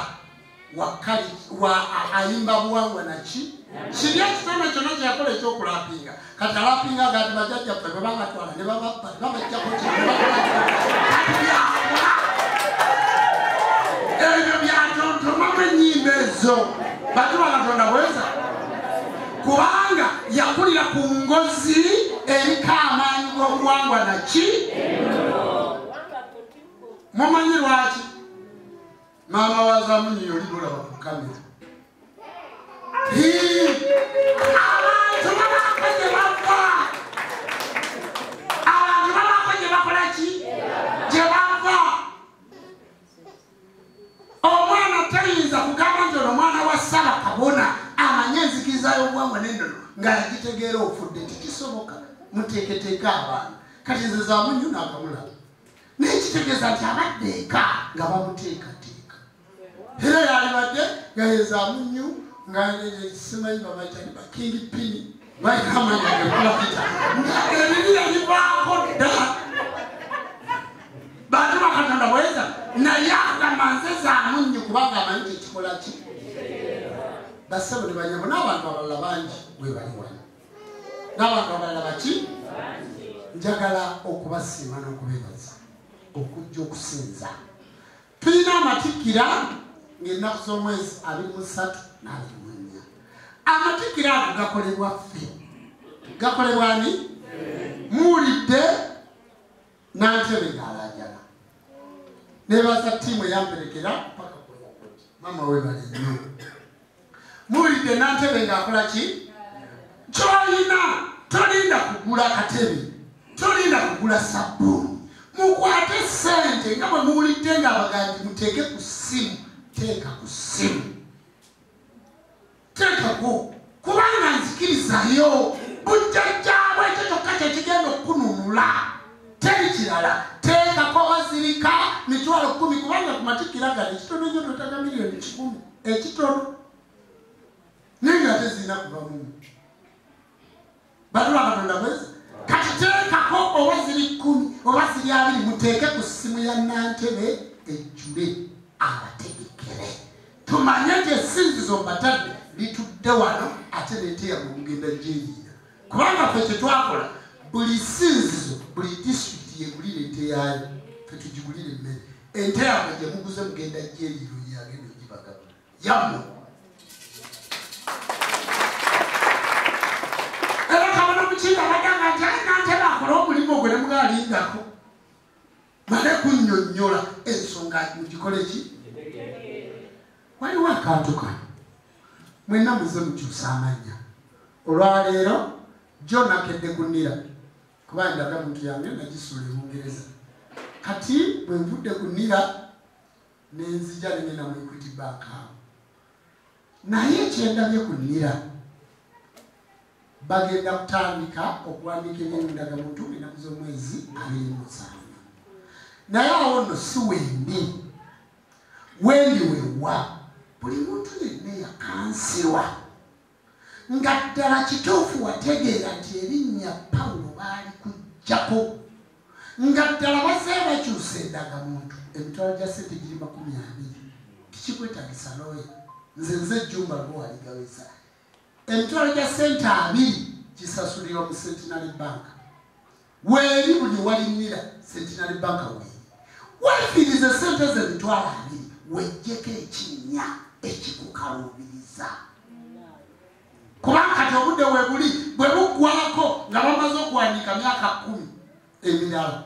ayimba buwangwa naki kiri ekitone kyonna kyeyakola ekyokulapinga kati alapinga gati bajjajjaffe bwe babatwala ne babappa babajjako ebyo byatontomamu ennyimba ezo batuba Katonda bweza kubanga yakulira ku ngozi eriko amaanyi g'obuwangwa naki mumanyi lwaki maama wa Zaamunyu yoli bulaba ku kamera abantu babako gye bava gye bakola ki gye bava omwana tayinza kugamba nti ono omwana wa Ssaabakabona amanye enzikiriza y'obuwangwa n'endono nga yagitegeera ofudde tikisoboka muteeketeeka abaana kati nze Zaamunyu n'akamulaba naye kitegeeza nti abadde eka nga bamuteekateeka era yalibadde gayeza munyu ngane simanyi bamayita ni bakingipini bayikamanya gekulakita ngabiriya libako dda bantu bakatonda bweza naye agamanze za munyu kubanga amanyi tekikola ki basebo ne banyabo n'abantu abalala bangi we bali wano n'abantu abalala baki njagala okubasiima n'okubeebaza okujja okusinza tulina amatikkira ng'ennaku z'omwezi 23 n'abiri amatikkira ago gakolebwa ffe gakolebwa ani muwulidde Nantebe ng'alajala nebaza ttiimu eyamperekera paka mama we bali nnyo muwulidde Nantebe ng'akola ki ky'olina tolinda kugula katebe tolinda kugula sabbuuni mukwate ssente nga bwe muwulidde ng'abagambi muteeke ku ssimu teeka ku ssimu teekako kubanga nzikirizayo bujjajjaabwe ekyo kyokka kyekigenda okukununula teri kirala teekako wazirika mitwalo 10 kubanga ku matikkira gano ekitono ekyo totaga miliyoni 10 ekitono naye nga tezirina kubamu batula Katonda bwezi kati teekako oba ziri 10 oba ziri 20 muteeke ku ssimu ya Nantebe ejjule abategekere tumanye nti essinzizo mbatadde litudde wano ate neteya mu kugenda gyeriira kubanga ffe kyetwakola buli ssinzizo buli disitulikiti yegulira ente yaayo ffe tugigulira emmere ente yaabwe gye muguze mugenda gyeriiro yagenda ogibagaba yammwe era kabona omukinga badanga nti Nantebe akola omulimu ogwo ne mugalingako male kunnyonnyola ensonga mugikole ki waliwo akantu kano mwenna muze mukyusa amannya olwaleero jo nakedde kunira kuba ndaga muntu yange nagisuula ebungereza kati bwe nvudde kunira nenzija nengenda mu Equity Bank awo naye ekyendabye kunira bagenda kutandika okuwandiika ebyendagamuntu ennaku z'omwezi 27 naye awo nno si wendi wewa buli muntu yenna yakansirwa nga ddala kituufu wategeera nti erinnya Pawulo baali kujjako nga ddala bazee bakyusa endagamuntu emitwalo gya ssente giri 20 tikikwetagisa looya nze ejjumba lw'owaligaweza emitwalo gya ssente 2 kisasulirwa mu Centenary Bank weeri buli walinira Centenary Bank weefiirize ssente z'emitwalo 2 wejjeko ekinnya ekikukaluubiriza kubanga kati obudde webuli bwe buggwako nga bamaze okuwandiika myaka 10 emirala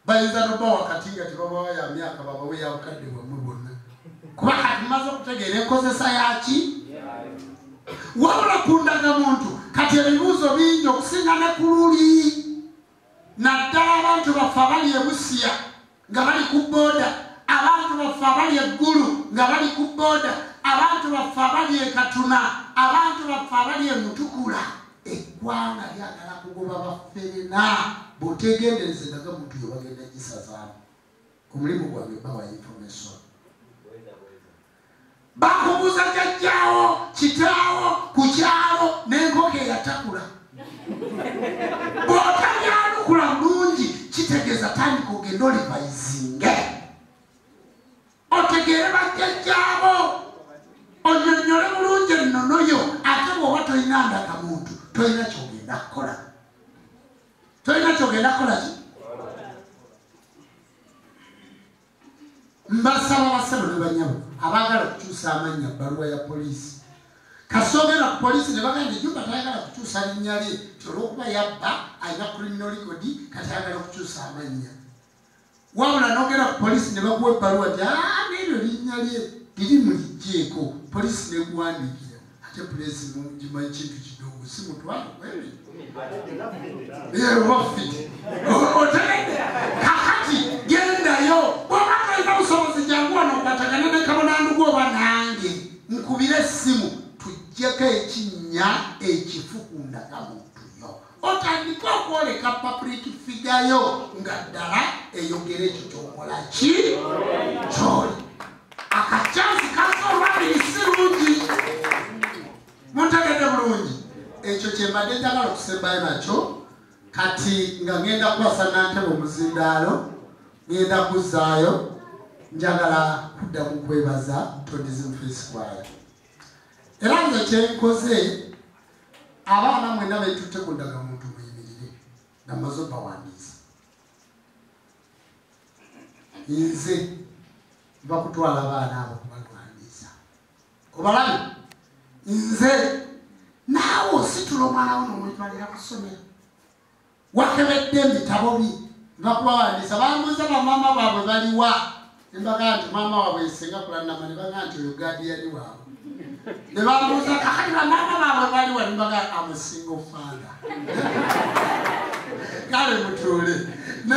bayinza noba wakati nga tebabawa ya myaka babawe yabukadde bwamwe bwonna kuba kati mumaze okutegeera enkozesa yaki wabula kundaga muntu kati ebibuuzo bingi okusinga ne ku luli naddala abantu baffe abali ebusiya nga bali ku booda abantu baffe abali eggulu nga bali ku booda abantu baffe abali ekatuna abantu baffe abali emutukula eggwanga lyagala kugoba bafferena bw'otegenderezengaga muntu yo bagenda gisazaamu omulimu gwange bawa information bakubuza jjajjaawo kitaawo ku kyalo n'enkoko eyatakula bw'otanyanukula bulungi kitegeeza tandika ogenda olivayizinge otegeere bajjajjaabo onyonyole bulungi ennono yo ate bw'oba tolina ndagamuntu tolina kyogenda kukola ki mbasaba basebo ne banyabo abaagala okukyusa amannya bbaluwa ya poliisi kasogera ku poliisi ne bagamba ejjumba tayagala kukyusa linnya lye ti olw'okuba yabba alina criminal record kati ayagala okukyusa amannya wabula nogera ku poliisi ne bakuwa ebbaluwa ti n'eryo linnya lye liri mulijjeeko poliisi neguwandiikira ate pulesi mugimanyi kintu kidogo si mutwalo kweri wafiti otegedde kakati gendayo bw'oba kalina busobozi jangu wano okwatagana ne kabonandugu oba nange nkubire essimu tujjeko ekinnya ekifu ku ndagamuntu yo otandika okwoleka public figure yo nga ddala eyogera ekyo kyokola ki kyoli akacyansi kasoolwabiri bulungi muntegedde bulungi ekyo kyembadde njagala okusembayo nakyo kati nga ngenda kuwasa Nantebe omuzindaalo ngenda kuzaayo njagala kuddamu kwebaza Tondizimu Free Square era nze kyenkoze abaana mwena betutte ku ndagamuntu muyimirire nga mmaze obawandiisa nze bakutwala abaana abo kubalwandiisa obalabi nze naawe ositula omwana wo n'omwetwalira ku ssomero wakebedde ebitabo bye bakubawandiisa bambuuza bamaama baabwe baliwa nembaga nti maama waabwe esenga kulanama ne baga nti oyo gaadiyani waabwe ne bambuuza kakati bamaama baabwe baliwa nembaga amusinga faada kale mutuule ne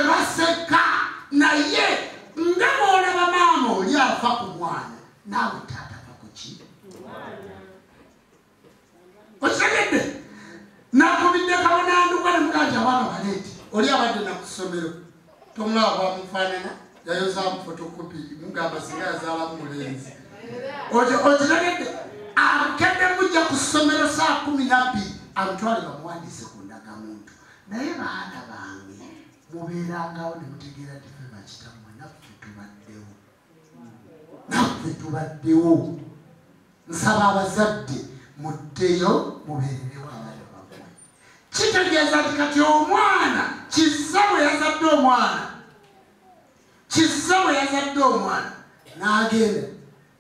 baseka naye nga bw'olaba maama oli afa ku mwana naawe taata fa ku ki okitegedde nakubidde kabonanduka ne muganja abaana baleeti oli abadde nakusomero tomulaba bwamufaanana yayozaamu fotokopi mugamba singa yazaalamu mulenzi okitegedde akedde mujja ku ssomero saa 12 amutwale bamuwandiise ku ndagamuntu naye baana bange mubeerangawo ne mutegeera ti fe bakitammwe naffe tubaddewo nsaba abazadde muddeyo mubeererewo abaana bammwe kitegeeza nti kati omwana kizza bwe yazadde omwana n'agenda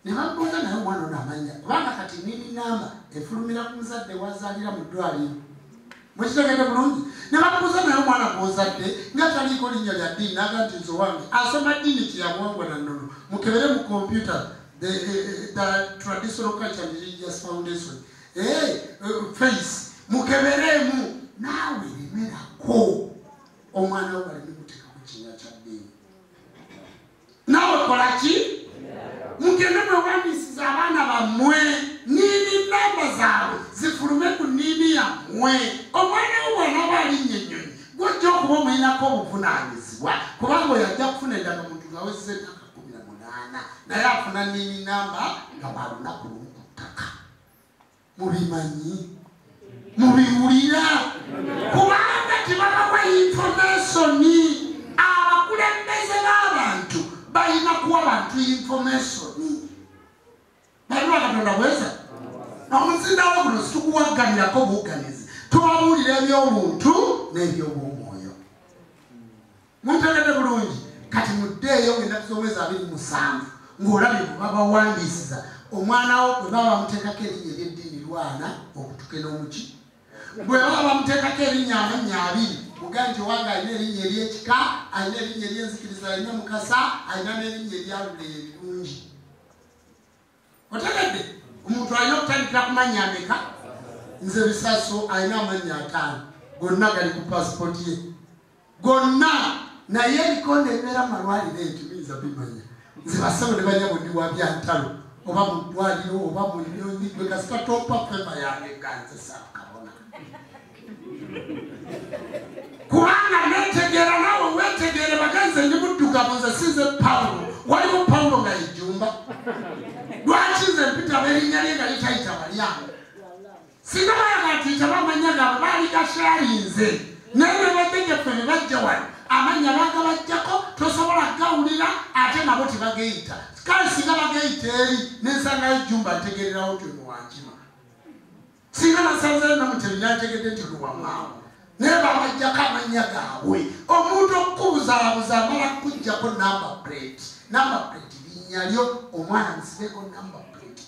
ne babuuza naye omwana ono amanya kubanga kati nini namba efulumira ku muzadde wazaalira mu ddwaliro mukitegedde bulungi ne babuuza naye omwana gw'ozadde nga taliiko linnya lya ddiini naga nti nze owange asoma ddiini kyeyamuwangwa na nnono mukebere mu kompyuta the traditional culture and religious foundation face mukeberemu naawe lemerako omwana wo baleme kuteeka ku kinnya kya ddiini naawe kolaki mugende mwewandiisiza abaana bammwe niini namba zaabwe zifulume ku niini yammwe omwana wo bw'anaaba alinnya ennyonyi gwojja okuba omuyinako obuvunaanyizibwa kubanga oyo ajja kufuna endagamuntu ng'awezeza emyaka 18 naye afuna niini namba nga bwalunaku lumu ku ttaka mubimanyi mubiwulira kubanga tibabawa infomationi abakulembeze b'abantu balina kuwa bantu infomationi balina Katonda bweza omuzindaalo guno situkuwagganirako buwugganizi tubabuulira eby'obuntu n'eby'obwomwoyo muntegedde bulungi kati muddeeyo ngenda kusomeza 27 ng'olabye bwe babawandiisiza omwana wo bwe baba bamuteekako erinnya ery'eddiini lwana okutuke n'omuki bwe baba bamuteekako erinnya amannya 2 muganji wange alina erinnya ery'ekika alina erinnya ery'enzikiriza alina mukasa alina n'erinnya eryalula ebirungi otegedde omuntu alina okutandikira ku mannya ameka nze Bisaso alina amannya 5 gonna gali ku pasipoti ye gonna naye ebikondo ebibeera mu malwaliro enti biyinza bimanya nze basabo ne banya bundi wa byantalo oba mu ddwaliro oba mu nyonyi gwe kasika topa feva yange ganze saakabona kubanga netegeera naawe wetegeere bagenze ndi muddugavu nze sinze Pawulo waliwo Pawulo nga yejjumba lwaki nze mpita berinnya lye nga litayita balyango singa bayaga tiita bamanya gaabwe baali gashalinze naye ne bategeffe ne bajja wano amanya bagabajjako tosobola gawulira ate nabo tebageyita kale singa bageyita eri nensangayo ejjumba ntegererawo nti ono wankima singa nasanzeyo namuteri nategedde nti ono wamaawo naye babajjako amanya gaabwe omuntu okukubuzaabuza amala kujjako namba plate linnya lyo omwana musibeko namba plate